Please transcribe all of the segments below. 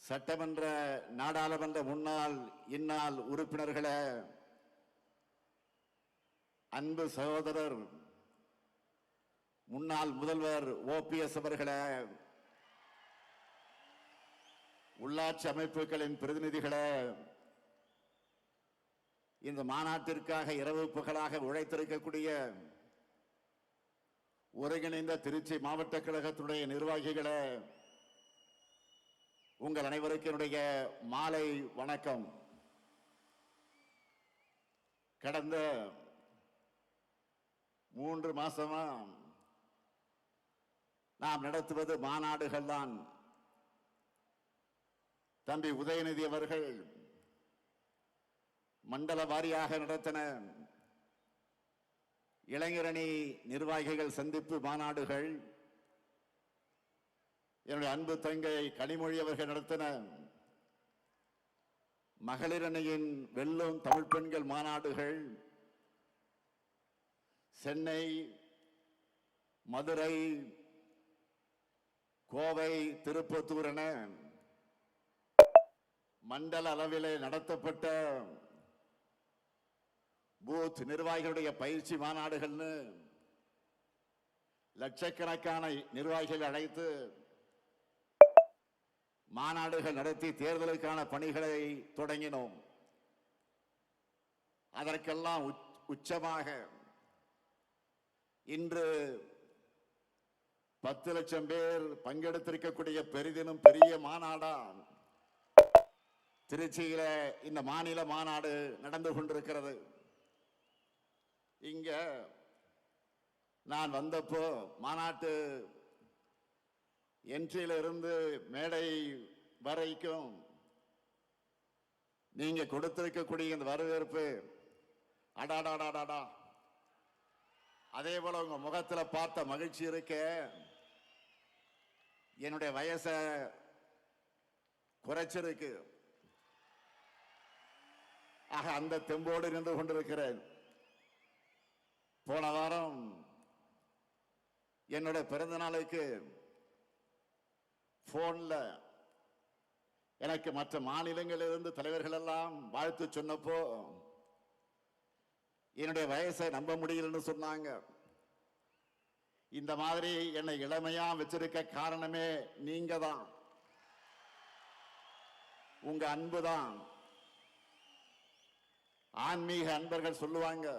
சட்டமன்ற நாடாளுமன்ற முன்னாள் இந்நாள் உறுப்பினர்களே, அன்பு சகோதரர் முன்னாள் முதல்வர் OPS அவர்களே, உள்ளாட்சி அமைப்புகளின் பிரதிநிதிகளே, இந்த மாநாட்டிற்காக இரவு பகலாக உழைத்திருக்கக்கூடிய ஒருங்கிணைந்த திருச்சி மாவட்ட கழகத்துடைய நிர்வாகிகளே, உங்கள் அனைவருக்கும் என்னுடைய மாலை வணக்கம். கடந்த 3 மாசமா நாம் நடத்துவது மாநாடுகள் தான். தம்பி உதயநிதி அவர்கள் மண்டல வாரியாக நடத்தின இளைஞரணி நிர்வாகிகள் சந்திப்பு மாநாடுகள், என்னுடைய அன்பு தங்கை கனிமொழி அவர்கள் நடத்தின மகளிர் அணியின் வெல்லும் தமிழ் பெண்கள் மாநாடுகள், சென்னை, மதுரை, கோவை, திருப்பத்தூர் என மண்டல அளவிலே நடத்தப்பட்ட பூத் நிர்வாகிகளுடைய பயிற்சி மாநாடுகள்னு லட்சக்கணக்கான நிர்வாகிகள் அழைத்து மாநாடுகள் நடத்தி தேர்தலுக்கான பணிகளை தொடங்கினோம். அதற்கெல்லாம் உச்சமாக இன்று 10 லட்சம் பேர் பங்கெடுத்திருக்கக்கூடிய பெரிதினும் பெரிய மாநாடா திருச்சியில இந்த மாநில மாநாடு நடந்து கொண்டிருக்கிறது. இங்க நான் வந்தப்போ மாநாட்டு என்ட்ரியில இருந்து மேடை வரைக்கும் நீங்க கொடுத்திருக்கக்கூடிய இந்த வரவேற்பு, அடாடாடாடாடா, அதே போல உங்க முகத்துல பார்த்த மகிழ்ச்சி இருக்க, என்னுடைய வயசை குறைச்சிருக்கு. ஆக அந்த தெம்போடு நின்று கொண்டிருக்கிறேன். போன வாரம் என்னுடைய பிறந்த நாளுக்கு போன்ல எனக்கு மற்ற மாநிலங்களிலிருந்து தலைவர்கள் எல்லாம் வாழ்த்து சொன்னப்போ என்னுடைய வயசை நம்ப முடியலன்னு சொன்னாங்க. இந்த மாதிரி என்னை இளமையா வச்சிருக்க காரணமே நீங்க தான், உங்க அன்பு தான். ஆன்மீக அன்பர்கள் சொல்லுவாங்க,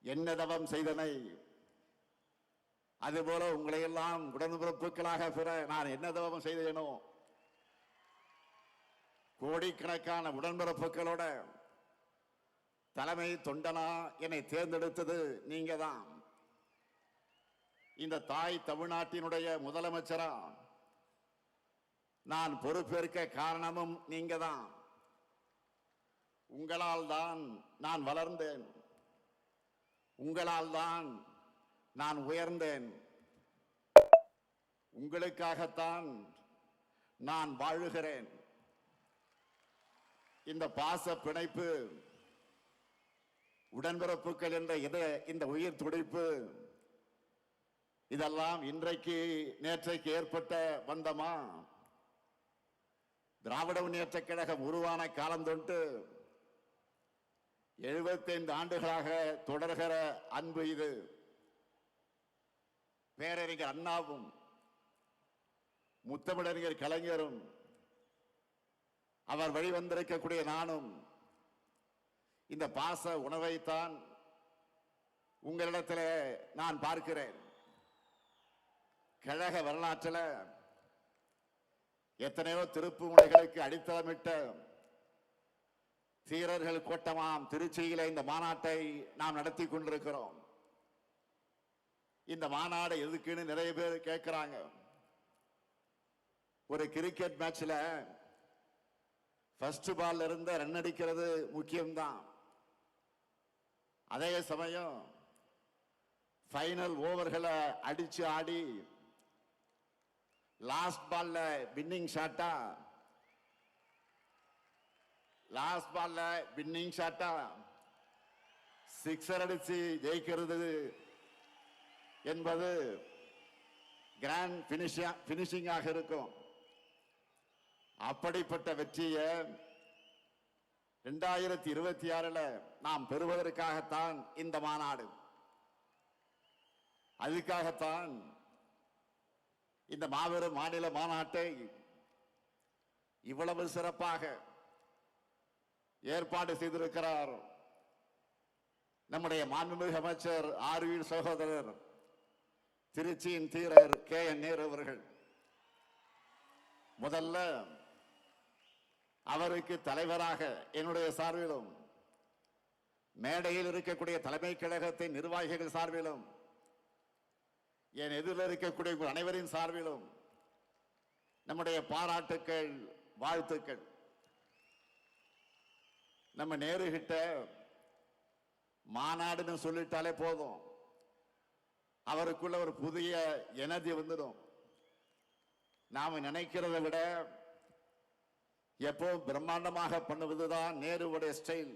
என்ன தவம் செய்தனை, அதுபோல உங்களை எல்லாம் உடன்பிறப்புகளாக பெற நான் என்ன தவம் செய்தேனோ, கோடிக்கணக்கான உடன்பிறப்புகளோட தலைமை தொண்டனா என்னை தேர்ந்தெடுத்தது நீங்க தான். இந்த தாய் தமிழ்நாட்டினுடைய முதலமைச்சரா நான் பொறுப்பேற்க காரணமும் நீங்க தான். உங்களால் தான் நான் வளர்ந்தேன், உங்களால் தான் நான் உயர்ந்தேன், உங்களுக்காகத்தான் நான் வாழுகிறேன். இந்த பாச பிணைப்பு, உடன்பிறப்புகள் என்ற இந்த உயிர் துடிப்பு, இதெல்லாம் இன்றைக்கு நேற்றைக்கு ஏற்பட்ட பந்தமா? திராவிட முன்னேற்ற கழகம் உருவான காலம் தொட்டு 75 ஆண்டுகளாக தொடர்கிற அன்பு இது. பேரறிஞர் அண்ணாவும் முத்தமிழறிஞர் கலைஞரும் அவர் வழிவந்திருக்கக்கூடிய நானும் இந்த பாச உணவைத்தான் உங்களிடத்தில் நான் பார்க்கிறேன். கழக வரலாற்றில் எத்தனையோ திருப்பு முனைகளுக்கு அடித்தளமிட்ட தீரர்கள் கோட்டமாம் திருச்சியில இந்த மாநாட்டை நாம் நடத்தி கொண்டிருக்கிறோம். இந்த மாநாடு எதுக்குன்னு நிறைய பேர் கேட்கிறாங்க. ஒரு கிரிக்கெட் மேட்ச்ல ஃபர்ஸ்ட் பால்ல இருந்த ரன் அடிக்கிறது முக்கியம்தான். அதே சமயம் ஃபைனல் ஓவர்களை அடிச்சு ஆடி லாஸ்ட் பால்ல வின்னிங் ஷாட்டா சிக்ஸர் அடிச்சு ஜெயிக்கிறது என்பது கிராண்ட் பினிஷிங்காக இருக்கும். அப்படிப்பட்ட வெற்றியை 2026 நாம் பெறுவதற்காகத்தான் இந்த மாநாடு. அதுக்காகத்தான் இந்த மாபெரும் மாநில மாநாட்டை இவ்வளவு சிறப்பாக ஏற்பாடு செய்திருக்கிறார் நம்முடைய மாண்புமிகு அமைச்சர் ஆர்வி சகோதரர் திருச்சியின் தீரர் KN நேரு அவர்கள். முதல்ல அவருக்கு தலைவராக என்னுடைய சார்பிலும், மேடையில் இருக்கக்கூடிய தலைமை கழகத்தின் நிர்வாகிகள் சார்பிலும், என் எதிரில் இருக்கக்கூடிய அனைவரின் சார்பிலும் நம்முடைய பாராட்டுக்கள், வாழ்த்துக்கள். நம்ம நேரு கிட்ட மாநாடுன்னு சொல்லிட்டாலே போதும், அவருக்குள்ள ஒரு புதிய எனர்ஜி வந்துடும். நாம நினைக்கிறதை விட எப்போ பிரம்மாண்டமாக பண்ணுவதுதான் நேருவுடைய ஸ்டைல்.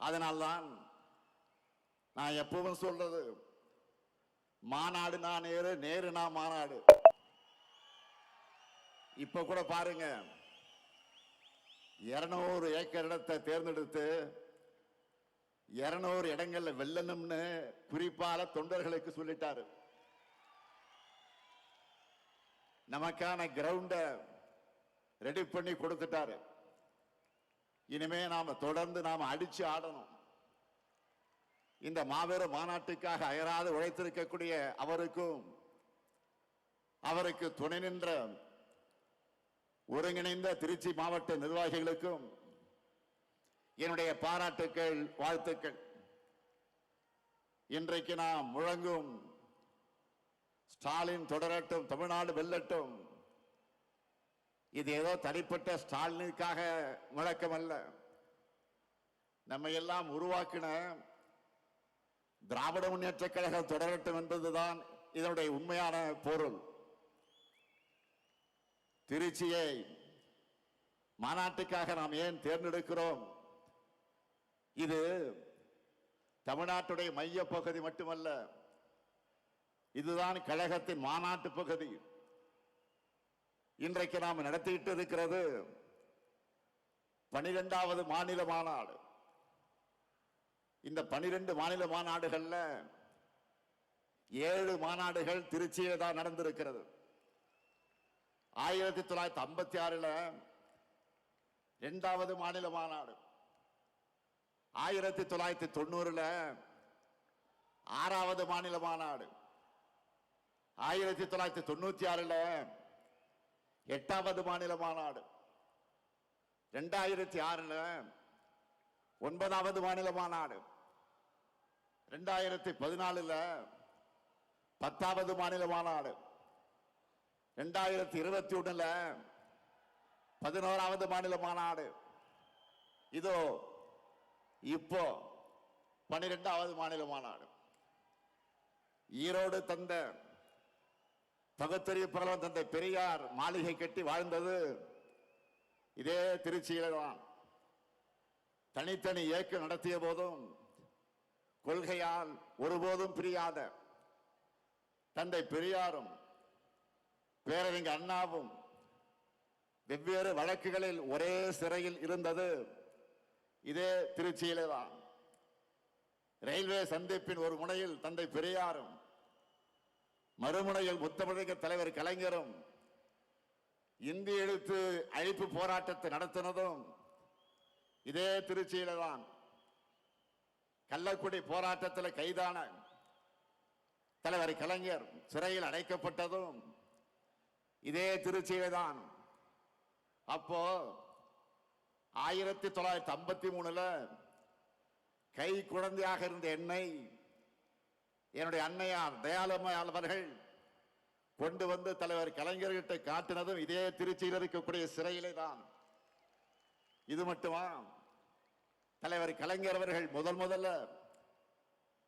அதனால்தான் நான் எப்பவும் சொல்றது, மாநாடு நான் நேரு, நேரு நான் மாநாடு. இப்ப கூட பாருங்க, 200 ஏக்கர் இடத்தை தேர்ந்தெடுத்து 200 இடங்கள்ல வெல்லணும்னு குறிப்பால தொண்டர்களுக்கு சொல்லிட்டாரு. நமக்கான கிரவுண்ட ரெடி பண்ணி கொடுத்துட்டாரு. இனிமே நாம தொடர்ந்து நாம அடிச்சு ஆடணும். இந்த மாபெரும் மாநாட்டுக்காக அயராது உழைத்திருக்கக்கூடிய அவருக்கும், அவருக்கு துணை நின்ற ஒருங்கிணைந்த திருச்சி மாவட்ட நிர்வாகிகளுக்கும் என்னுடைய பாராட்டுக்கள், வாழ்த்துக்கள். இன்றைக்கு நாம் முழங்கும் ஸ்டாலின் தொடரட்டும், தமிழ்நாடு வெல்லட்டும், இது ஏதோ தனிப்பட்ட ஸ்டாலினுக்காக முழக்கம் அல்ல. நம்ம எல்லாம் உருவாக்கின திராவிட முன்னேற்ற கழகம் தொடரட்டும் என்பதுதான் இதனுடைய உண்மையான பொருள். திருச்சியை மாநாட்டுக்காக நாம் ஏன் தேர்ந்தெடுக்கிறோம்? இது தமிழ்நாட்டுடைய மைய பகுதி மட்டுமல்ல, இதுதான் கழகத்தின் மாநாட்டு பகுதி. இன்றைக்கு நாம் நடத்திட்டு இருக்கிறது 12வது மாநில மாநாடு. இந்த 12 மாநில மாநாடுகள்ல 7 மாநாடுகள் திருச்சியில தான் நடந்திருக்கிறது. 1956 2வது மாநில மாநாடு, 1990 6வது மாநில மாநாடு, 1996 8வது மாநில மாநாடு, 2006 9வது மாநில மாநாடு, 2014 10வது மாநில மாநாடு, 2021 11வது மாநில மாநாடு, இதோ இப்போ 12வது மாநில மாநாடு. ஈரோடு தந்த பகுத்தறிவு புரவலர் தந்தை பெரியார் மாளிகை கட்டி வாழ்ந்தது இதே திருச்சியில தான். தனித்தனி இயக்கம் நடத்திய போதும் கொள்கையால் ஒருபோதும் பிரியாத தந்தை பெரியாரும் பேரறிஞர் அண்ணாவும் வெவ்வேறு வழக்குகளில் ஒரே சிறையில் இருந்தது இதே திருச்சியிலே தான். ரயில்வே சந்திப்பின் ஒரு முனையில் தந்தை பெரியாரும், மறுமுனையில் முத்தமிழக தலைவர் கலைஞரும் இந்தி எழுத்து அழிப்பு போராட்டத்தை நடத்தினதும் இதே திருச்சியில தான். கள்ளக்குடி போராட்டத்தில் கைதான தலைவர் கலைஞர் சிறையில் அடைக்கப்பட்டதும் இதே திருச்சியில தான். அப்போ 1953 கை குழந்தையாக இருந்த என்னை என்னுடைய அன்னையார் தயாளம்மையார் அவர்கள் கொண்டு வந்து தலைவர் கலைஞர்கிட்ட காட்டினதும் இதே திருச்சியில் இருக்கக்கூடிய சிறையிலே தான். இது மட்டுமா, தலைவர் கலைஞர் அவர்கள் முதல்ல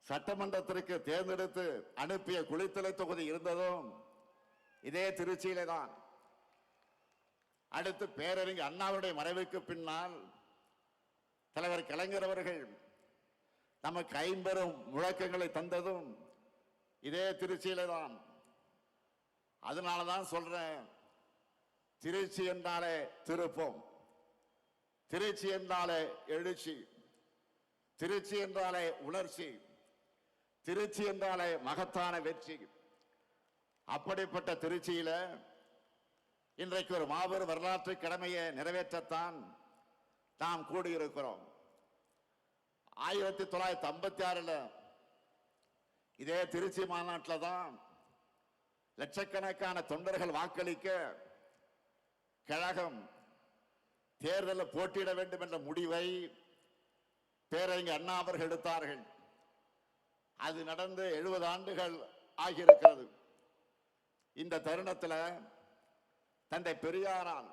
சட்டமன்றத்திற்கு தேர்ந்தெடுத்து அனுப்பிய குளித்தலை தொகுதி இருந்ததும் இதே திருச்சியிலே தான். அடுத்து பேரறிஞர் அண்ணாவுடைய மறைவுக்கு பின்னால் தலைவர் கலைஞர் அவர்கள் நமக்கு 50 முழக்கங்களை தந்ததும் இதே திருச்சியில தான். அதனாலதான் சொல்றேன், திருச்சி என்றாலே திருப்பம், திருச்சி என்றாலே எழுச்சி, திருச்சி என்றாலே உணர்ச்சி, திருச்சி என்றாலே மகத்தான வெற்றி. அப்படிப்பட்ட திருச்சியில இன்றைக்கு ஒரு மாபெரும் வரலாற்று கடமையை நிறைவேற்றத்தான் நாம் கூடியிருக்கிறோம். 1956 இதே திருச்சி மாநாட்டில் தான் லட்சக்கணக்கான தொண்டர்கள் வாக்களிக்க கழகம் தேர்தலில் போட்டியிட வேண்டும் என்ற முடிவை பேரறிஞர் அண்ணா அவர்கள் எடுத்தார்கள். அது நடந்து 70 ஆண்டுகள் ஆகியிருக்கிறது. இந்த தருணத்தில் தந்தை பெரியாரால்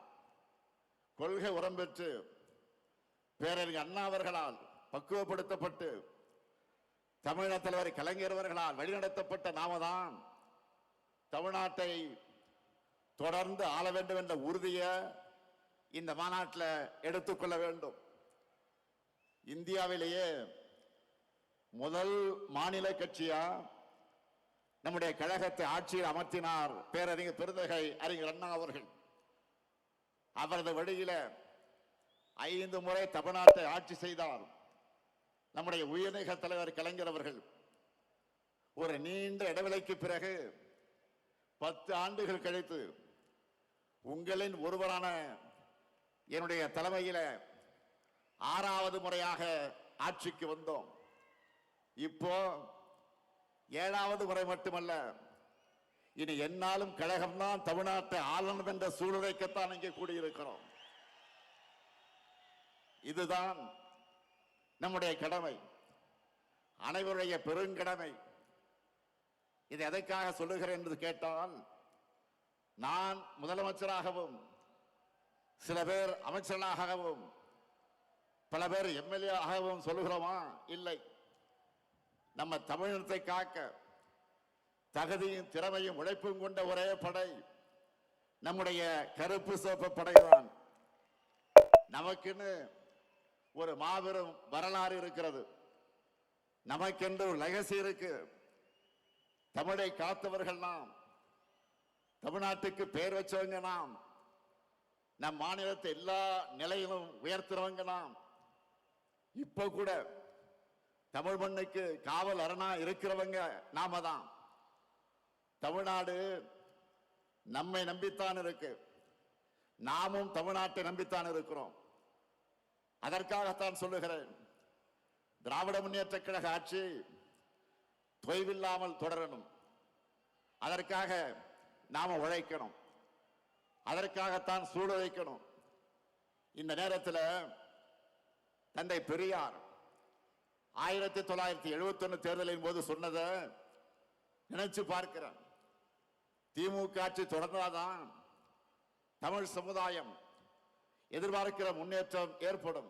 கொள்கை உரம் பெற்று பேரறிஞர் அண்ணா அவர்களால் பக்குவப்படுத்தப்பட்டு தமிழக தலைவர் கலைஞர் அவர்களால் வழிநடத்தப்பட்ட நாம தான் தமிழ்நாட்டை தொடர்ந்து ஆள வேண்டும் என்ற உறுதியை இந்த மாநாட்டில் எடுத்துக்கொள்ள வேண்டும். இந்தியாவிலேயே முதல் மாநில கட்சியா நம்முடைய கழகத்தை ஆட்சியில் அமர்த்தினார் பேரறிஞர் பெருந்தகை அறிஞர் அண்ணா அவர்கள். அவரது வழியில 5 முறை தமிழ்நாட்டை ஆட்சி செய்தார் நம்முடைய உயர்நீக தலைவர் கலைஞர் அவர்கள். ஒரு நீண்ட இடைவெளிக்கு பிறகு 10 ஆண்டுகள் கழித்து உங்களின் ஒருவரான என்னுடைய தலைமையில 6வது முறையாக ஆட்சிக்கு வந்தோம். இப்போ 7வது முறை மட்டுமல்ல, இனி என்னாலும் கழகம்தான் தமிழ்நாட்டை ஆளணும் என்ற சூழ்நிலைக்குத்தான் இங்கே கூடியிருக்கிறோம். இதுதான் நம்முடைய கடமை, அனைவருடைய பெருங்கடமை. இதை எதற்காக சொல்லுகிறேன் என்று கேட்டால், நான் முதலமைச்சராகவும் சில பேர் அமைச்சர்களாகவும் பல பேர் எம்எல்ஏ ஆகவும் சொல்லுகிறோமா? இல்லை. நம்ம தமிழினத்தை காக்க தகுதியும் திறமையும் உழைப்பும் கொண்ட ஒரே படை நம்முடைய கருப்பு சிவப்பு படைதான். நமக்குன்னு ஒரு மாபெரும் வரலாறு இருக்கிறது, நமக்கென்று ஒரு லெகசி இருக்கு. தமிழை காத்தவர்கள் நாம், தமிழ்நாட்டுக்கு பேர் வச்சவங்க நாம், நம் மாநிலத்தை எல்லா நிலையிலும் உயர்த்துறவங்க நாம். இப்ப கூட தமிழ் மண்ணுக்கு காவல் அரணா இருக்கிறவங்க நாம தான். தமிழ்நாடு நம்மை நம்பித்தான் இருக்கு, நாமும் தமிழ்நாட்டை நம்பித்தான் இருக்கிறோம். அதற்காகத்தான் சொல்லுகிறேன், திராவிட முன்னேற்ற கழக ஆட்சி தொய்வில்லாமல் தொடரணும். அதற்காக நாம உழைக்கணும், அதற்காகத்தான் சூழலைக்கணும். இந்த நேரத்தில் தந்தை பெரியார் 1971 தேர்தலின் போது சொன்னதை நினைச்சு பார்க்கிறேன். திமுக ஆட்சி தொடர்ந்தாதான் தமிழ் சமுதாயம் எதிர்பார்க்கிற முன்னேற்றம் ஏற்படும்.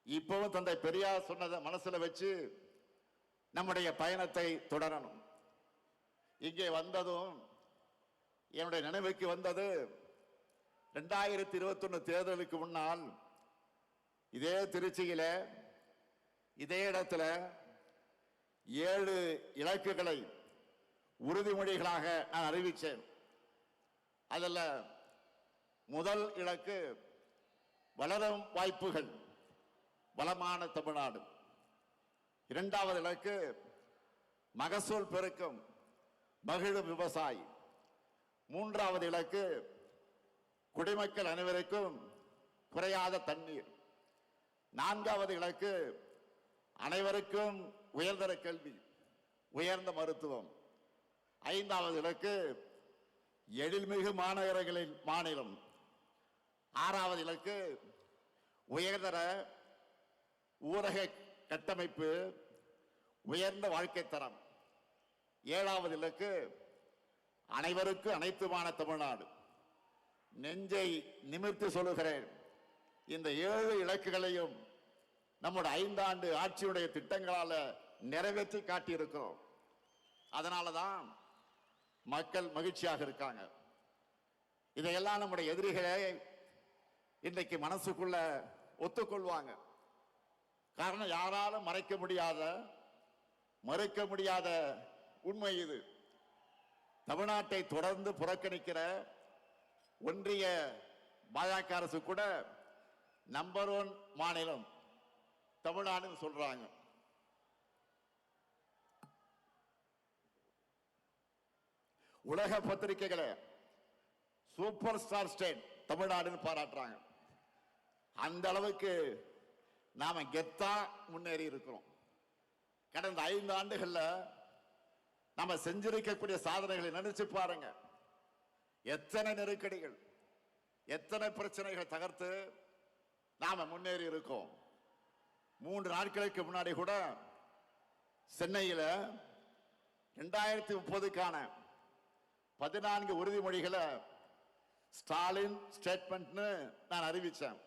இப்பவும் தந்தை பெரியார் சொன்னதை மனசுல வச்சு நம்முடைய பயணத்தை தொடரணும். இங்கே வந்ததும் என்னுடைய நினைவுக்கு வந்தது 2021 தேர்தலுக்கு முன்னால் இதே திருச்சியில இதே இடத்துல 7 இலக்குகளை உறுதிமொழிகளாக நான் அறிவித்தேன். அதில் முதல் இலக்கு வளரும் வாய்ப்புகள், வளமான தமிழ்நாடு. 2வது இலக்கு மகசூல் பெருக்கம், மகிழும் விவசாயி. 3வது இலக்கு குடிமக்கள் அனைவருக்கும் குறையாத தண்ணீர். 4வது இலக்கு அனைவருக்கும் உயர்தர கல்வி, உயர்ந்த மருத்துவம். 5வது இலக்கு எழில்மிகு மாநகரங்களின் மாநிலம். 6வது இலக்கு உயர்தர ஊரக கட்டமைப்பு, உயர்ந்த வாழ்க்கை தரம். 7வது இலக்கு அனைவருக்கும் அனைத்துமான தமிழ்நாடு. நெஞ்சை நிமிர்த்தி சொல்லுகிறேன், இந்த 7 இலக்குகளையும் நம்முடைய 5 ஆண்டு ஆட்சியுடைய திட்டங்களால நிறைவேற்றி காட்டியிருக்கிறோம். அதனாலதான் மக்கள் மகிழ்ச்சியாக இருக்காங்க. இதையெல்லாம் நம்முடைய எதிரிகளே இன்றைக்கு மனசுக்குள்ள ஒத்துக்கொள்வாங்க. காரணம், யாராலும் மறைக்க முடியாத, மறுக்க முடியாத உண்மை இது. தமிழ்நாட்டை தொடர்ந்து புறக்கணிக்கிற ஒன்றிய பாஜக அரசு கூட நம்பர் 1 மாநிலம் தமிழ்நாடுன்னு சொல்றாங்க. உலக பத்திரிகைகளை சூப்பர் ஸ்டார் ஸ்டேட் தமிழ்நாடுன்னு பாராட்டுறாங்க. அந்த அளவுக்கு நாம கெத்தா முன்னேறி இருக்கிறோம். கடந்த 5 ஆண்டுகள்ல நம்ம செஞ்சிருக்கக்கூடிய சாதனைகளை நினைச்சு பாருங்க. எத்தனை நெருக்கடிகள், எத்தனை பிரச்சனைகள் தகர்த்து நாம முன்னேறி இருக்கோம். 3 நாட்களுக்கு முன்னாடி கூட சென்னையில் 2030க்கான 14 உறுதிமொழிகளை ஸ்டாலின் ஸ்டேட்மெண்ட்னு நான் அறிவிச்சேன்.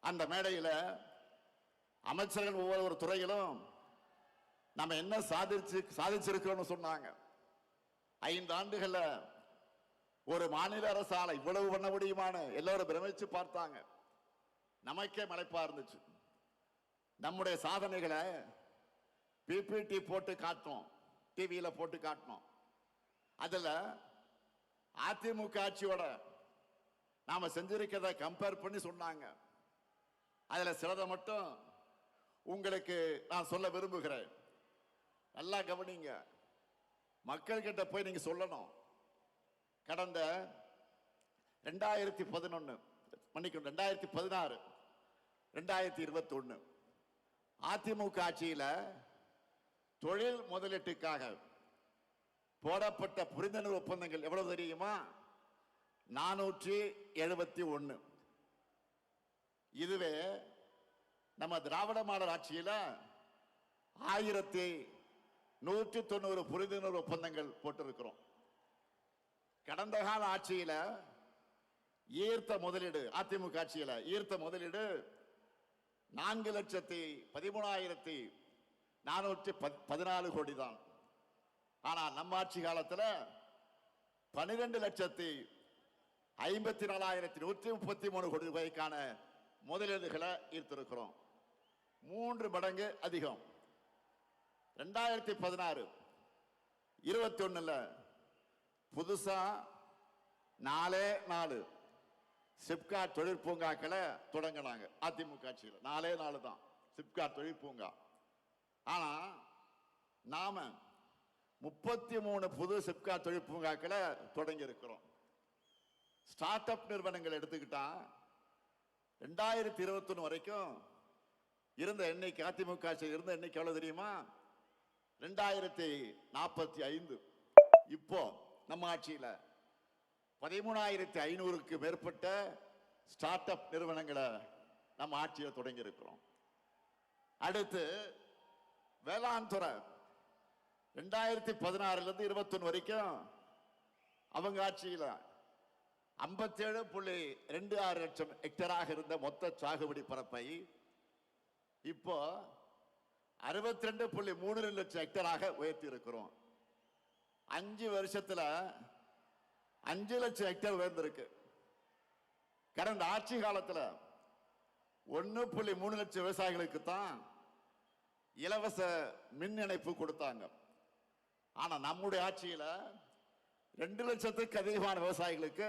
அந்த மேடையில் அமைச்சர்கள் ஒவ்வொரு துறையிலும் நம்ம என்ன சாதிச்சிருக்கிறோம்னு சொன்னாங்க. 5 ஆண்டுகள்ல ஒரு மாநில அரசால இவ்வளவு பண்ண முடியுமான்னு எல்லாரும் பிரமிச்சு பார்த்தாங்க. நமக்கே மலைப்பா இருந்துச்சு. நம்முடைய சாதனைகளை பிபிடி போட்டு காட்டணும், டிவியில போட்டு காட்டணும். அதுல அதிமுக ஆட்சியோட நாம செஞ்சிருக்கிறத கம்பேர் பண்ணி சொன்னாங்க. அதுல சிலதை மட்டும் உங்களுக்கு நான் சொல்ல விரும்புகிறேன். நல்லா கவனிங்க. மக்கள் கிட்ட போய் நீங்க சொல்லணும். கடந்த 2011 மன்னிக்கணும் 2016 2021 அதிமுக ஆட்சியில தொழில் முதலீட்டுக்காக போடப்பட்ட புரிந்துணர்வு ஒப்பந்தங்கள் எவ்வளவு தெரியுமா? 471. இதுவே நம்ம திராவிட மாடல் ஆட்சியில 1190 புரிந்துணர்வு ஒப்பந்தங்கள் போட்டிருக்கிறோம். கடந்த கால ஆட்சியில ஈர்த்த முதலீடு, அதிமுக ஆட்சியில ஈர்த்த முதலீடு 4,13,414 கோடி தான். ஆனா நம்ம ஆட்சி காலத்துல 12,54,133 கோடி ரூபாய்க்கான முதலீடுகளை ஈர்த்திருக்கிறோம். 3 மடங்கு அதிகம். 2016 21 புதுசா 4 சிப்காட் தொழிற்பூங்காக்களை தொடங்கினாங்க. அதிமுக ஆட்சியில் 4 தான் சிப்காட் தொழிற்பூங்கா. ஆனா நாம 33 புது சிப்காட் தொழிற்பூங்காக்களை தொடங்கி இருக்கிறோம். ஸ்டார்ட் அப் நிறுவனங்கள் எடுத்துக்கிட்டா 2021 வரைக்கும் இருந்த எண்ணிக்கை, அதிமுக ஆட்சியில் இருந்த எண்ணிக்கை எவ்வளவு தெரியுமா? 2045. இப்போ நம்ம ஆட்சியில 13,500க்கு மேற்பட்ட ஸ்டார்ட் அப் நிறுவனங்களை நம்ம ஆட்சியில் தொடங்கி இருக்கிறோம். அடுத்து வேளாண் துறை 2016 21 வரைக்கும் அவங்க ஆட்சியில் 57.26 லட்சம் ஹெக்டராக இருந்த மொத்த சாகுபடி பரப்பை இப்போ 62.32 லட்சம் ஹெக்டராக உயர்த்தி இருக்கிறோம். 5 வருஷத்துல 5 லட்சம் ஹெக்டர் உயர்ந்திருக்கு. கடந்த ஆட்சி காலத்துல 1.3 லட்சம் விவசாயிகளுக்கு தான் இலவச மின் இணைப்பு கொடுத்தாங்க. ஆனா நம்முடைய ஆட்சியில 2 லட்சத்துக்கு அதிகமான விவசாயிகளுக்கு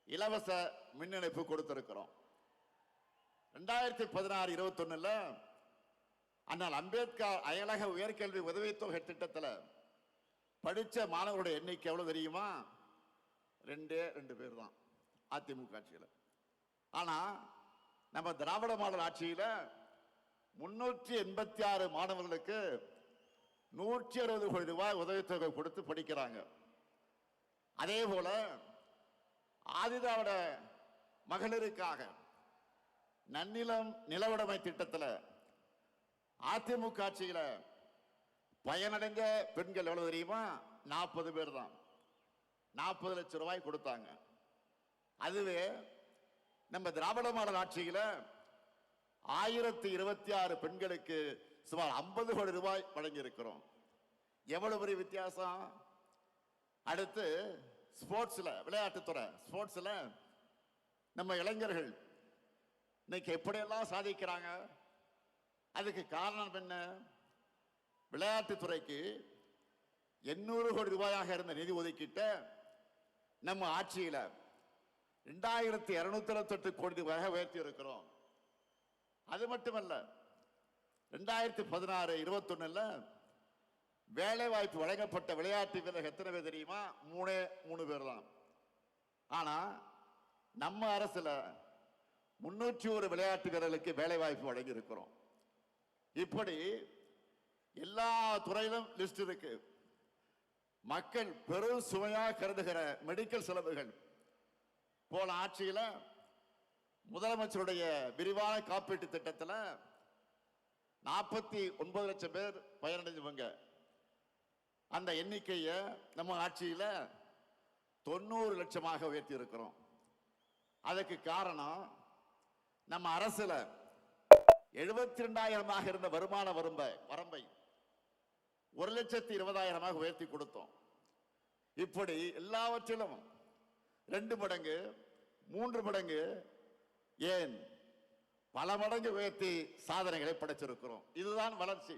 இலவச மின் இணைப்பு கொடுத்திருக்கிறோம். 2016-21 அண்ணல் அம்பேத்கர் அயலக உயர்கல்வி உதவித்தொகை திட்டத்தில் படிச்ச மாணவருடைய எண்ணிக்கை எவ்வளவு தெரியுமா? 2 பேர் தான் அதிமுக ஆட்சியில். ஆனா நம்ம திராவிட மாடல் ஆட்சியில 386 மாணவர்களுக்கு 160 கோடி ரூபாய் உதவித்தொகை கொடுத்து படிக்கிறாங்க. அதே போல ஆதிதிராவிட மகளிருக்காக நன்னிலம் நிலவுடைமை திட்டத்தில் அதிமுக ஆட்சியில பயனடைந்த பெண்கள் எவ்வளவு தெரியுமா? 40 பேர் தான். 40 லட்சம் ரூபாய் கொடுத்தாங்க. அதுவே நம்ம திராவிட மாடல் ஆட்சியில 1026 பெண்களுக்கு சுமார் 50 கோடி ரூபாய் வழங்கி இருக்கிறோம். எவ்வளவு பெரிய வித்தியாசம்! அடுத்து ஸ்போர்ட்ஸ்ல, விளையாட்டுத்துறை ஸ்போர்ட்ஸ்ல நம்ம இளைஞர்கள் இன்னைக்கு எப்படியெல்லாம் சாதிக்கிறாங்க. அதுக்கு காரணம் என்ன? விளையாட்டுத்துறைக்கு 800 கோடி ரூபாயாக இருந்த நிதி ஒதுக்கீட்ட நம்ம ஆட்சியில 2228 கோடி ரூபாய் உயர்த்தி இருக்கிறோம். அது மட்டுமல்ல, 2016-21 வேலை வாய்ப்பு வழங்கப்பட்ட விளையாட்டு வீரர்கள் எத்தனை பேர் தெரியுமா? 3 பேர் தான். ஆனா நம்ம அரசுல 301 விளையாட்டு வீரர்களுக்கு வேலை வாய்ப்பு வழங்கி இருக்கிறோம். இப்படி எல்லா துறையிலும் லிஸ்ட் இருக்கு. மக்கள் பெரும் சுமையாக கருதுகிற மெடிக்கல் செலவுகள் போன ஆட்சியில முதலமைச்சருடைய விரிவான காப்பீட்டு திட்டத்தில் 49 லட்சம் பேர் பயனடைஞ்சவங்க. அந்த எண்ணிக்கையை நம்ம ஆட்சியில 90 லட்சமாக உயர்த்தி இருக்கிறோம். அதுக்கு காரணம், நம்ம அரசுல 72,000 இருந்த வருமான வரம்பை 1,20,000 உயர்த்தி கொடுத்தோம். இப்படி எல்லாவற்றிலும் 2 மடங்கு 3 மடங்கு ஏன் பல மடங்கு உயர்த்தி சாதனைகளை படைச்சிருக்கிறோம். இதுதான் வளர்ச்சி.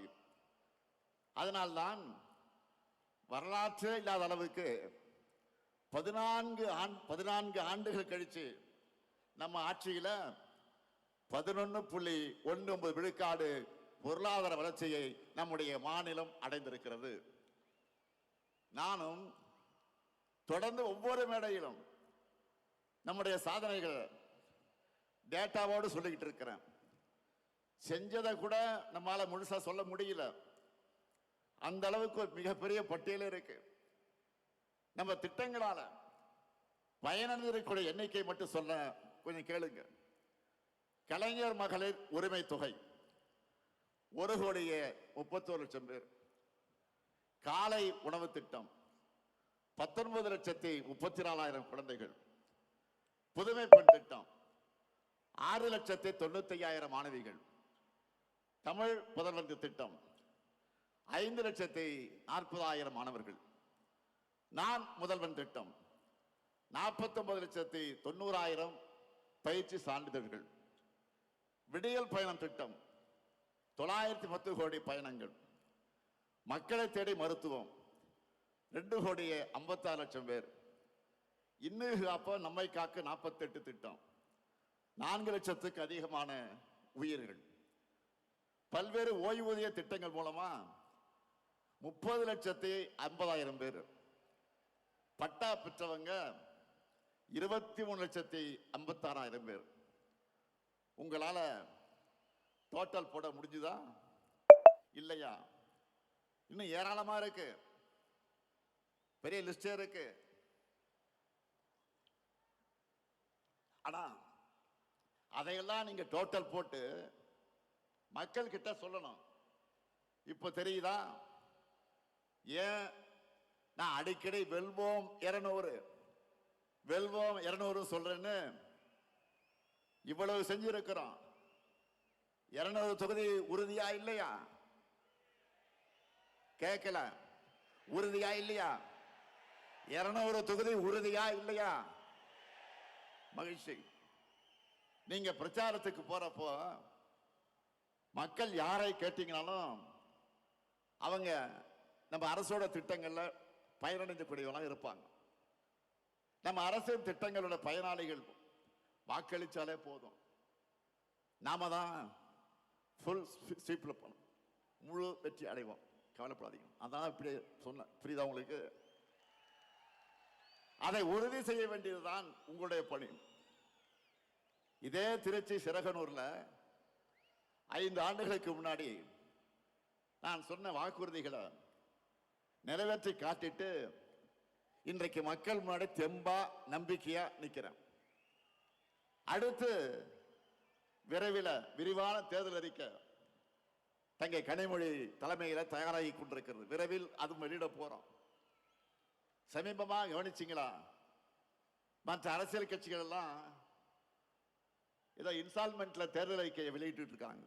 அதனால்தான் வரலாற்று இல்லாத அளவுக்கு 14 ஆண்டுகள் கழிச்சு நம்ம ஆட்சியில 11.19 விழுக்காடு பொருளாதார வளர்ச்சியை நம்முடைய மாநிலம் அடைந்திருக்கிறது. நானும் தொடர்ந்து ஒவ்வொரு மேடையிலும் நம்முடைய சாதனைகள் டேட்டாவோடு சொல்லிக்கிட்டு இருக்கிறேன். செஞ்சதை கூட நம்மால முழுசா சொல்ல முடியல. அந்த அளவுக்கு ஒரு மிகப்பெரிய பட்டியல் இருக்கு. நம்ம திட்டங்களால பயனடைந்திருக்கிற எண்ணிக்கை மட்டும் சொல்ல கொஞ்சம் கேளுங்க. கலைஞர் மகளிர் உரிமை தொகை 1,31,00,000 பேர். காலை உணவு திட்டம் 19,34,000 குழந்தைகள். புதுமை பெண் திட்டம் 6,95,000 மாணவிகள். தமிழ் புதல்வன் திட்டம் 5,40,000 மாணவர்கள். நான் முதல்வன் திட்டம் 49,90,000 பயிற்சி சான்றிதழ்கள். விடியல் பயணம் திட்டம் 910 கோடி பயணங்கள். மக்களை தேடி மருத்துவம் 2,56,00,000 பேர். இன்னும் காப்ப நம்மை காக்க 48 திட்டம் 4 லட்சத்துக்கு அதிகமான உயிர்கள். பல்வேறு ஓய்வூதிய திட்டங்கள் மூலமா 30,50,000 பேர். பட்டா பெற்றவங்க 23,56,000 பேர். உங்களால டோட்டல் போட முடிஞ்சுதா இல்லையா? இன்னும் ஏராளமா இருக்கு, பெரிய லிஸ்டே இருக்கு. ஆனா அதையெல்லாம் நீங்க டோட்டல் போட்டு மக்கள் கிட்ட சொல்லணும். இப்ப தெரியுதா ஏன் நான் அடிக்கடி வெல்வோம் 200 சொல்றேன்னு? இவ்வளவு செஞ்சிருக்கிறோம். 200 தொகுதி உறுதியா இல்லையா? கேட்கல. உறுதியா இல்லையா? 200 தொகுதி உறுதியா இல்லையா? மகிழ்ச்சி. நீங்க பிரச்சாரத்துக்கு போறப்போ மக்கள் யாரை கேட்டீங்கனாலும் அவங்க நம்ம அரசோட திட்டங்கள்ல பயனடைஞ்சக்கூடியவங்க இருப்பாங்க. நம்ம அரசின் திட்டங்களோட பயனாளிகள் வாக்களிச்சாலே போதும். நாம தான் ஃபுல் ஸ்வீப்ல போனோம், முழு வெற்றி அடைவோம். கவலைப்படாதீங்க. அதான் இப்படி சொன்ன, புரியுதா உங்களுக்கு? அதை உறுதி செய்ய வேண்டியதுதான் உங்களுடைய பணி. இதே திருச்சி சிறகனூர்ல 5 ஆண்டுகளுக்கு முன்னாடி நான் சொன்ன வாக்குறுதிகளை நிறைவேற்றி காட்டிட்டு இன்றைக்கு மக்கள் முன்னாடி தெம்பா நம்பிக்கையா நிக்கிறேன். அடுத்து விரைவில் விரிவான தேர்தல் அறிக்கை தங்கை கனிமொழி தலைமையில தயாராகி கொண்டிருக்கிறது. விரைவில் அது வெளியிட போறோம். சமீபமா கவனிச்சிங்களா? மற்ற அரசியல் கட்சிகள் எல்லாம் ஏதோ இன்ஸ்டால்மெண்ட்ல தேர்தல் அறிக்கையை வெளியிட்டு இருக்காங்க.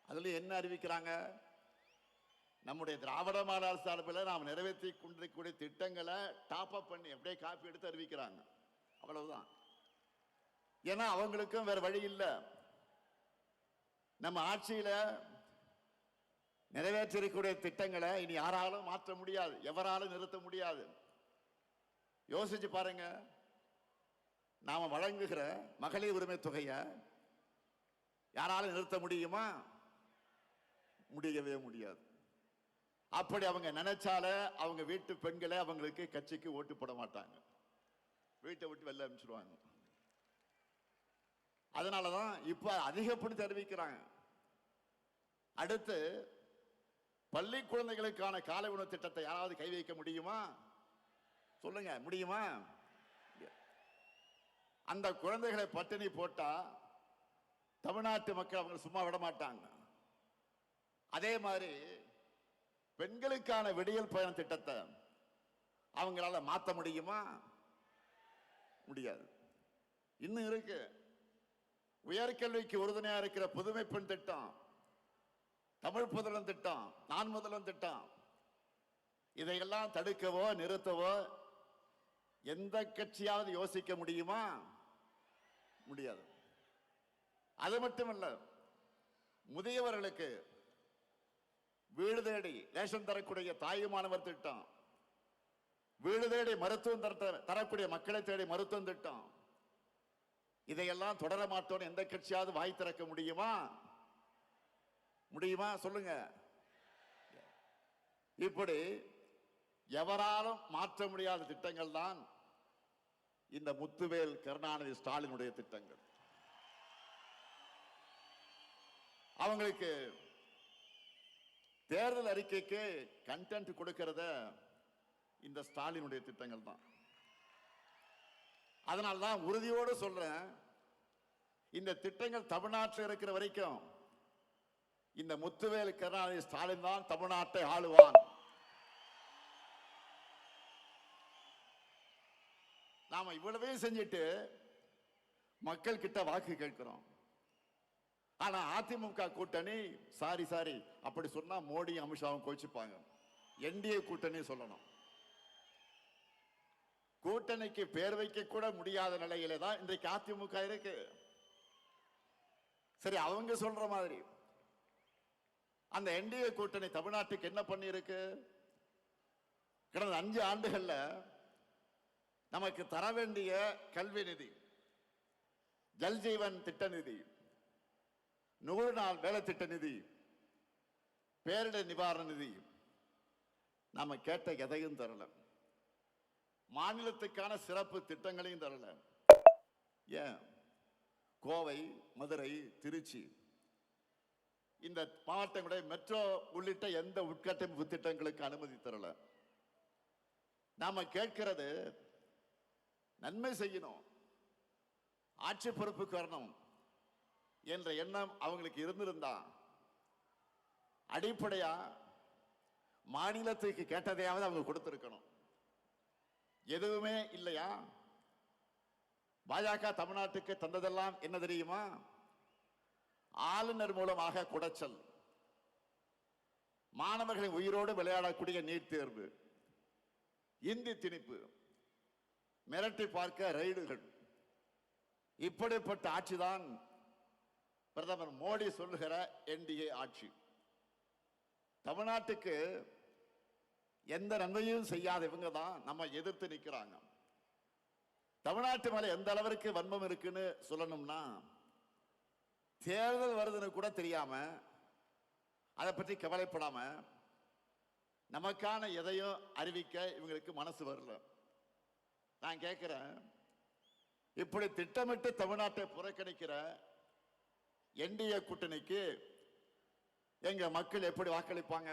அதுல என்ன அறிவிக்கிறாங்க? நம்முடைய திராவிட மாடல் அரசு சார்பில் நாம் நிறைவேற்றி கொண்டிருக்கக்கூடிய திட்டங்களை டாப் அப் பண்ணி அப்படியே காப்பி எடுத்து அறிவிக்கிறாங்க. அவ்வளவுதான். ஏன்னா அவங்களுக்கும் வேற வழி இல்லை. நம்ம ஆட்சியில நிறைவேற்றிருக்கக்கூடிய திட்டங்களை இனி யாராலும் மாற்ற முடியாது, எவராலும் நிறுத்த முடியாது. யோசிச்சு பாருங்க. நாம வழங்குகிற மகளிர் உரிமை தொகையை யாராலும் நிறுத்த முடியுமா? முடியவே முடியாது. அப்படி அவங்க நினைச்சால அவங்க வீட்டு பெண்களை அவங்களுக்கு கட்சிக்கு ஓட்டு போட மாட்டாங்க, வீட்டை விட்டு வெளில அனுப்பிச்சிடுவாங்க. அதனாலதான் இப்ப அதிகப்படி தெரிவிக்கிறாங்க. அடுத்து பள்ளி குழந்தைகளுக்கான காலை உணவு திட்டத்தை யாராவது கை வைக்க முடியுமா? சொல்லுங்க, முடியுமா? அந்த குழந்தைகளை பட்டினி போட்டா தமிழ்நாட்டு மக்கள் அவங்க சும்மா விட மாட்டாங்க. அதே மாதிரி பெண்களுக்கான விடியல் பயண திட்டத்தை அவங்களால மாற்ற முடியுமா? முடியாது. இன்னும் இருக்கு. உயர்கல்விக்கு உறுதுணையா இருக்கிற புதுமை பெண் திட்டம், தமிழ் புதல்வன் திட்டம், நான் முதல்வன் திட்டம், இதையெல்லாம் தடுக்கவோ நிறுத்தவோ எந்த கட்சியாவது யோசிக்க முடியுமா? முடியாது. அது மட்டுமல்ல, முதியவர்களுக்கு வீடு தேடி ரேஷன் தரக்கூடிய தாயுமானவர் திட்டம், வீடு தேடி மருத்துவம் தரக்கூடிய மக்களை தேடி மருத்துவம் திட்டம், இதையெல்லாம் தொடர மாட்டோம் எந்த கட்சியாவது வாய் திறக்க முடியுமா? முடியுமா? சொல்லுங்க. இப்படி எவராலும் மாற்ற முடியாத திட்டங்கள் தான் இந்த முத்துவேல் கருணாநிதி ஸ்டாலினுடைய திட்டங்கள். அவங்களுக்கு தேர்தல் அறிக்கைக்கு கண்டென்ட் கொடுக்கிறத இந்த ஸ்டாலினுடைய திட்டங்கள் தான். அதனால்தான் உறுதியோடு சொல்றேன், இந்த திட்டங்கள் தமிழ்நாட்டில் இருக்கிற வரைக்கும் இந்த முத்துவேல் கருணாநிதி ஸ்டாலின் தான் தமிழ்நாட்டை ஆளுவான். நாம இவ்வளவையும் செஞ்சுட்டு மக்கள் கிட்ட வாக்கு கேட்கிறோம். ஆனா அதிமுக கூட்டணி சாரி அப்படி சொன்னா மோடி அமித்ஷாவும் கோச்சிப்பாங்க. என்டிஏ கூட்டணி சொல்லணும். கூட்டணிக்கு பேர் வைக்க கூட முடியாத நிலையில தான் இன்றைக்கு அதிமுக இருக்கு. சரி, அவங்க சொல்ற மாதிரி அந்த என்டிஏ கூட்டணி தமிழ்நாட்டுக்கு என்ன பண்ணி இருக்கு? கடந்த 5 ஆண்டுகள்ல நமக்கு தர வேண்டிய கல்வி நிதி, ஜல்ஜீவன் திட்ட நிதி, 100 நாள் வேலை திட்ட நிதி, பேரிடர் நிவாரண நிதி, நாம கேட்ட எதையும் தரல. மாநிலத்துக்கான சிறப்பு திட்டங்களையும் தரல. ஏன்? கோவை, மதுரை, திருச்சி இந்த மாவட்டங்களுடைய மெட்ரோ உள்ளிட்ட எந்த உட்கட்டமைப்பு திட்டங்களுக்கு அனுமதி தரல. நாம கேட்கிறது நன்மை செய்யணும், ஆட்சி பொறுப்புக்கு வரணும் என்ற எண்ணம் அவங்களுக்கு இருந்திருந்தா அடிப்படையா மாநிலத்துக்கு கேட்டதையாவது அவங்க கொடுத்திருக்கணும். எதுவுமே இல்லையா? பாஜக தமிழ்நாட்டுக்கு தந்ததெல்லாம் என்ன தெரியுமா? ஆளுநர் மூலமாக குடைச்சல், மாணவர்களின் உயிரோடு விளையாடக்கூடிய நீட் தேர்வு, இந்தி திணிப்பு, மிரட்டி பார்க்க ரைடுகள், இப்படிப்பட்ட ஆட்சிதான் பிரதமர் மோடி சொல்லுகிற என்டிஏ ஆட்சி. தமிழ்நாட்டுக்கு எந்த நன்மையும் செய்யாத இவங்க தான் நம்ம எதிர்த்து நிற்கிறாங்க. தமிழ்நாட்டு மேல எந்த அளவிற்கு வன்மம் இருக்குன்னு சொல்லணும்னா, தேர்தல் வருதுன்னு கூட தெரியாம, அதை பற்றி கவலைப்படாம, நமக்கான எதையும் அறிவிக்க இவங்களுக்கு மனசு வரல. நான் கேட்கிறேன், இப்படி திட்டமிட்டு தமிழ்நாட்டை புறக்கணிக்கிற என்டிஏ கூட்டணிக்கு எங்க மக்கள் எப்படி வாக்களிப்பாங்க?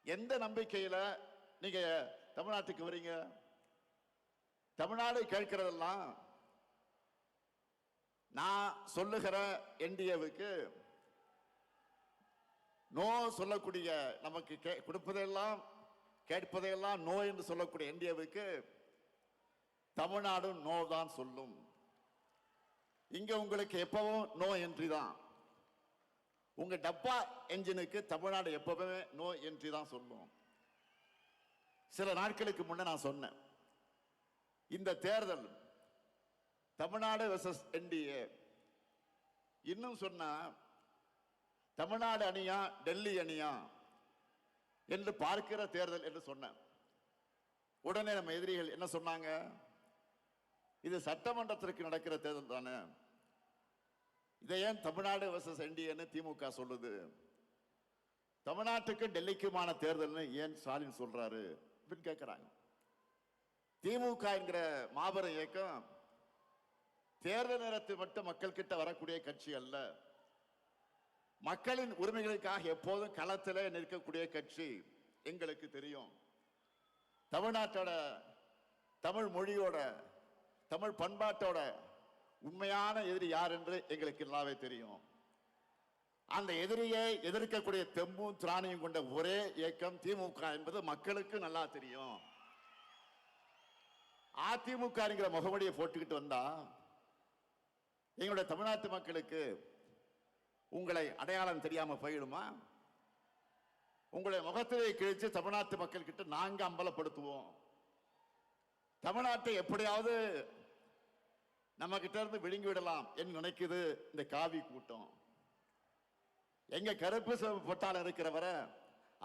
எந்த நம்பிக்கையில நீங்க தமிழ்நாட்டுக்கு வரீங்க? தமிழ்நாடு கேட்கிறதெல்லாம் நான் சொல்லுகிற என்டிஏவுக்கு நோ சொல்லக்கூடிய, நமக்கு கொடுப்பதெல்லாம் கேட்பதையெல்லாம் நோ என்று சொல்லக்கூடிய என்டிஏவுக்கு தமிழ்நாடு நோ தான் சொல்லும். இங்க உங்களுக்கு எப்பவும் நோ என்ட்ரி தான். உங்க டப்பா என்ஜினுக்கு தமிழ்நாடு எப்பவுமே நோ என்ட்ரி தான் சொல்லும். சில நாட்களுக்கு முன்ன நான் சொன்னேன், இந்த தேர்தல் தமிழ்நாடு வெர்சஸ் என்டிஏ, இன்னும் சொன்னா தமிழ்நாடு அணியா டெல்லி அணியா என்று பார்க்கிற தேர்தல் என்று சொன்ன உடனே நம்ம எதிரிகள் என்ன சொன்னாங்க? இது சட்டமன்றத்திற்கு நடக்கிற தேர்தல் தானே. இதை ஏன் தமிழ்நாடு வெர்சஸ் என்டிஏன்னு திமுக சொல்லுது? தமிழ்நாட்டுக்கு டெல்லிக்குமான தேர்தல்னு ஏன் ஸ்டாலின் சொல்றாரு அப்படின்னு கேட்கிறாங்க. திமுக என்கிற மாபெரும் இயக்கம் தேர்தல் நேரத்தில் மட்டும் மக்கள் கிட்ட வரக்கூடிய கட்சி அல்ல. மக்களின் உரிமைகளுக்காக எப்போதும் களத்தில் நிற்கக்கூடிய கட்சி. எங்களுக்கு தெரியும் தமிழ்நாட்டோட, தமிழ் மொழியோட, தமிழ் பண்பாட்டோட உண்மையான எதிரி யார் என்று எங்களுக்கு நல்லாவே தெரியும். அந்த எதிரியை எதிர்க்கக்கூடிய தெம்பும் திராணியும் கொண்ட ஒரே இயக்கம் திமுக என்பது மக்களுக்கு நல்லா தெரியும். அதிமுக முகமடியை போட்டுக்கிட்டு வந்தா எங்களுடைய தமிழ்நாட்டு மக்களுக்கு உங்களை அடையாளம் தெரியாம போயிடுமா? உங்களை முகத்திலே கிழிச்சு தமிழ்நாட்டு மக்கள் கிட்ட நாங்க அம்பலப்படுத்துவோம். தமிழ்நாட்டை எப்படியாவது நம்ம கிட்ட இருந்து விழுங்கி விடலாம் என்று நினைக்குது இந்த காவி கூட்டம். எங்க கருப்பு சிவப்பு பொட்டால் இருக்கிறவரை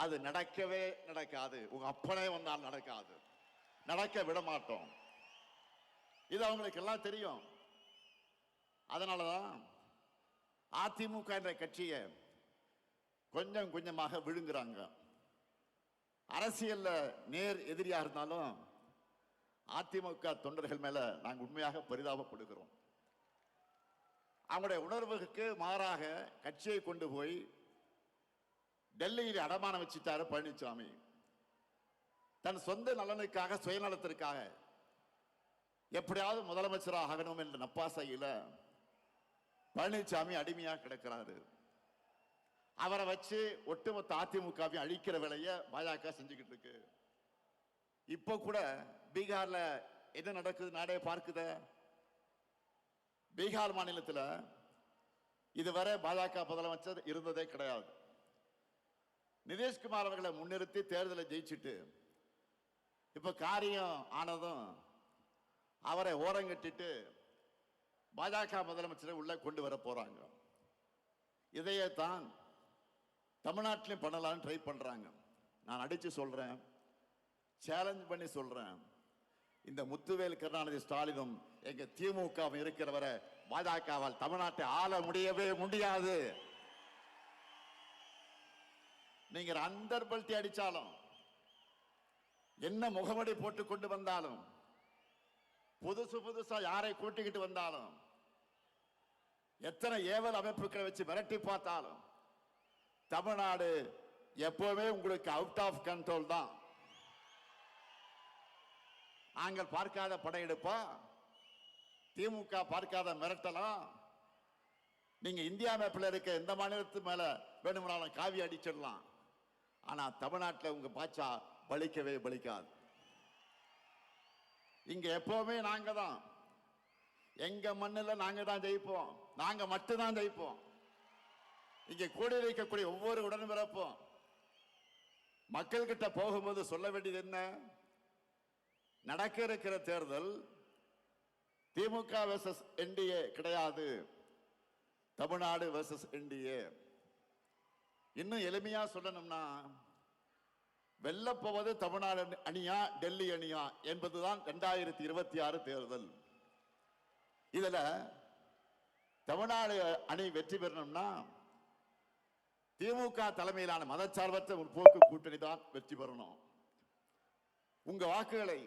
அது நடக்கவே நடக்காது. உங்க அப்பனே வந்தால் நடக்காது, நடக்க விட மாட்டோம். இது அவங்களுக்கு எல்லாம் தெரியும். அதனாலதான் அதிமுக என்ற கட்சியை கொஞ்சம் கொஞ்சமாக விழுங்குறாங்க. அரசியல்ல நேர் எதிரியா இருந்தாலும் அதிமுக தொண்டர்கள் மேல நாங்கள் உண்மையாக பரிதாபப்படுகிறோம். அவங்களுடைய உணர்வுக்கு மாறாக கட்சியை கொண்டு போய் டெல்லியில் அடமானம் வச்சுட்டாரு பழனிசாமி. தன் சொந்த நலனுக்காக, சுயநலத்திற்காக எப்படியாவது முதலமைச்சராக ஆகணும் என்ற நப்பாசையில பழனிசாமி அடிமையா கிடக்கிறாரு. அவரை வச்சு ஒட்டுமொத்த அதிமுகவை அழிக்கிற வேலையை பாஜக செஞ்சுக்கிட்டு இருக்கு. இப்போ கூட பீகார்ல என்ன நடக்குது நாடே பார்க்குத. பீகார் மாநிலத்தில் இதுவரை பாஜக முதலமைச்சர் இருந்ததே கிடையாது. நிதிஷ்குமார் அவர்களை முன்னிறுத்தி தேர்தலை ஜெயிச்சுட்டு இப்ப காரியம் ஆனதும் அவரை ஓரங்கட்டிட்டு பாஜக முதலமைச்சரை உள்ள கொண்டு வர போறாங்க. இதையே தான் தமிழ்நாட்டிலையும் பண்ணலாம்னு ட்ரை பண்றாங்க. நான் அடிச்சு சொல்றேன், சேலஞ்ச் பண்ணி சொல்றேன், இந்த முத்துவேல் கருணாநிதி ஸ்டாலினும் எங்க திமுக இருக்கிறவரை பாஜகவால் தமிழ்நாட்டை ஆள முடியவே முடியாது. நீங்க அந்தர்பல்ட்டி அடிச்சாலும், என்ன முகமடி போட்டு கொண்டு வந்தாலும், புதுசு புதுசா யாரை கூட்டிக்கிட்டு வந்தாலும், எத்தனை ஏவல் அமைப்புகளை வச்சு மிரட்டி பார்த்தாலும் தமிழ்நாடு எப்பவுமே உங்களுக்கு அவுட் ஆஃப் கண்ட்ரோல் தான். நாங்கள் பார்க்காத படையெடுப்பா, திமுக பார்க்காத மிரட்டலாம். நீங்க இந்தியா மேப்பில் இருக்க எந்த மாநிலத்து மேல வேணும்னாலும் காவி அடிச்சிடலாம். ஆனா தமிழ்நாட்டில் உங்க பாச்சா பலிக்கவே பலிக்காது. இங்க எப்பவுமே நாங்க தான், எங்க மண்ணில் நாங்க தான் ஜெயிப்போம், நாங்க மட்டும்தான் ஜெயிப்போம். இங்க கூடி வைக்கக்கூடிய ஒவ்வொரு உடன்பிறப்பும் மக்கள் கிட்ட போகும்போது சொல்ல வேண்டியது என்ன? நடக்க இருக்கிற தேர்தல் திமுக வெர்சஸ் என்டிஏ கிடையாது, தமிழ்நாடு வெர்சஸ் என்டிஏ. இன்னும் எளிமையா சொல்லணும்னா, வெல்ல போவது தமிழ்நாடு அணியா டெல்லி அணியா என்பதுதான் 2026 தேர்தல். இதுல தமிழ்நாடு அணி வெற்றி பெறணும்னா திமுக தலைமையிலான மதச்சார்பற்ற முற்போக்கு கூட்டணி தான் வெற்றி பெறணும். உங்க வாக்குகளை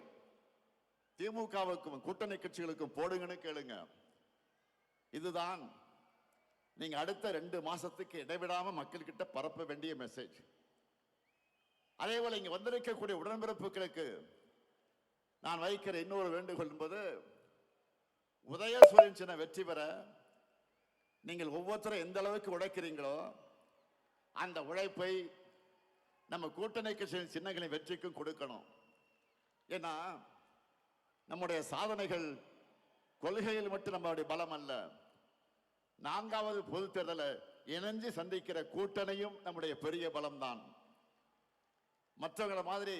திமுகவுக்கும் கூட்டணி கட்சிகளுக்கும் போடுங்கன்னு கேளுங்க. இதுதான் நீங்க அடுத்த 2 மாசத்துக்கு இடைவிடாம மக்கள் கிட்ட பரப்ப வேண்டிய மெசேஜ். அதே போல இங்க வந்திருக்கக்கூடிய உடன்பிறப்புகளுக்கு நான் வைக்கிற இன்னொரு வேண்டுகோள் என்பது, உதயசூரியன் சின்ன வெற்றி பெற நீங்கள் ஒவ்வொருத்தரும் எந்த அளவுக்கு உழைக்கிறீங்களோ அந்த உழைப்பை நம்ம கூட்டணி கட்சியின் சின்னங்களின் வெற்றிக்கும் கொடுக்கணும். ஏன்னா நம்முடைய சாதனைகள் கொள்கையில் மட்டும் நம்மளுடைய பலம் அல்ல, 4வது பொது தேர்தலை இணைஞ்சு சந்திக்கிற கூட்டணியும் நம்முடைய பெரிய பலம் தான். மற்றவங்களை மாதிரி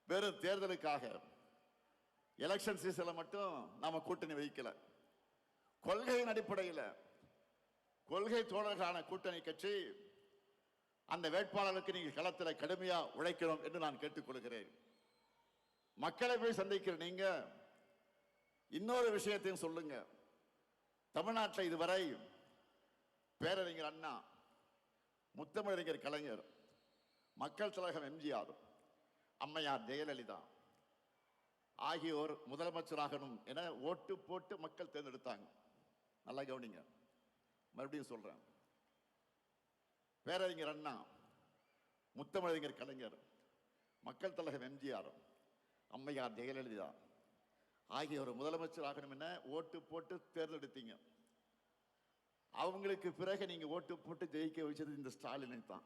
வெறும் தேர்தலுக்காக எலெக்ஷன் சீசன்ல மட்டும் நாம கூட்டணி வைக்கல. கொள்கையின் அடிப்படையில் கொள்கை தோழர்களான கூட்டணி கட்சி அந்த வேட்பாளருக்கு நீங்க களத்தில் கடுமையா உழைக்கணும் என்று நான் கேட்டுக்கொள்கிறேன். மக்களை போய் சந்திக்கிற நீங்க இன்னொரு விஷயத்தையும் சொல்லுங்க. தமிழ்நாட்டில் இதுவரை பேரறிஞர் அண்ணா, முத்தமிழறிஞர் கலைஞர், மக்கள் தலைவர் எம்ஜிஆர், அம்மையார் ஜெயலலிதா ஆகியோர் முதலமைச்சராகணும் என ஓட்டு போட்டு மக்கள் தேர்ந்தெடுத்தாங்க. நல்லா கவனிங்க, மறுபடியும் சொல்றேன். பேரறிஞர் அண்ணா, முத்தமிழறிஞர் கலைஞர், மக்கள் தலைவர் எம்ஜிஆர், அம்மையார் ஜெயலலிதா ஆகியோர் முதலமைச்சராகணும் என ஓட்டு போட்டு தேர்ந்தெடுத்தீங்க. அவங்களுக்கு பிறகு நீங்க ஓட்டு போட்டு ஜெயிக்க வச்சது இந்த ஸ்டாலினை தான்.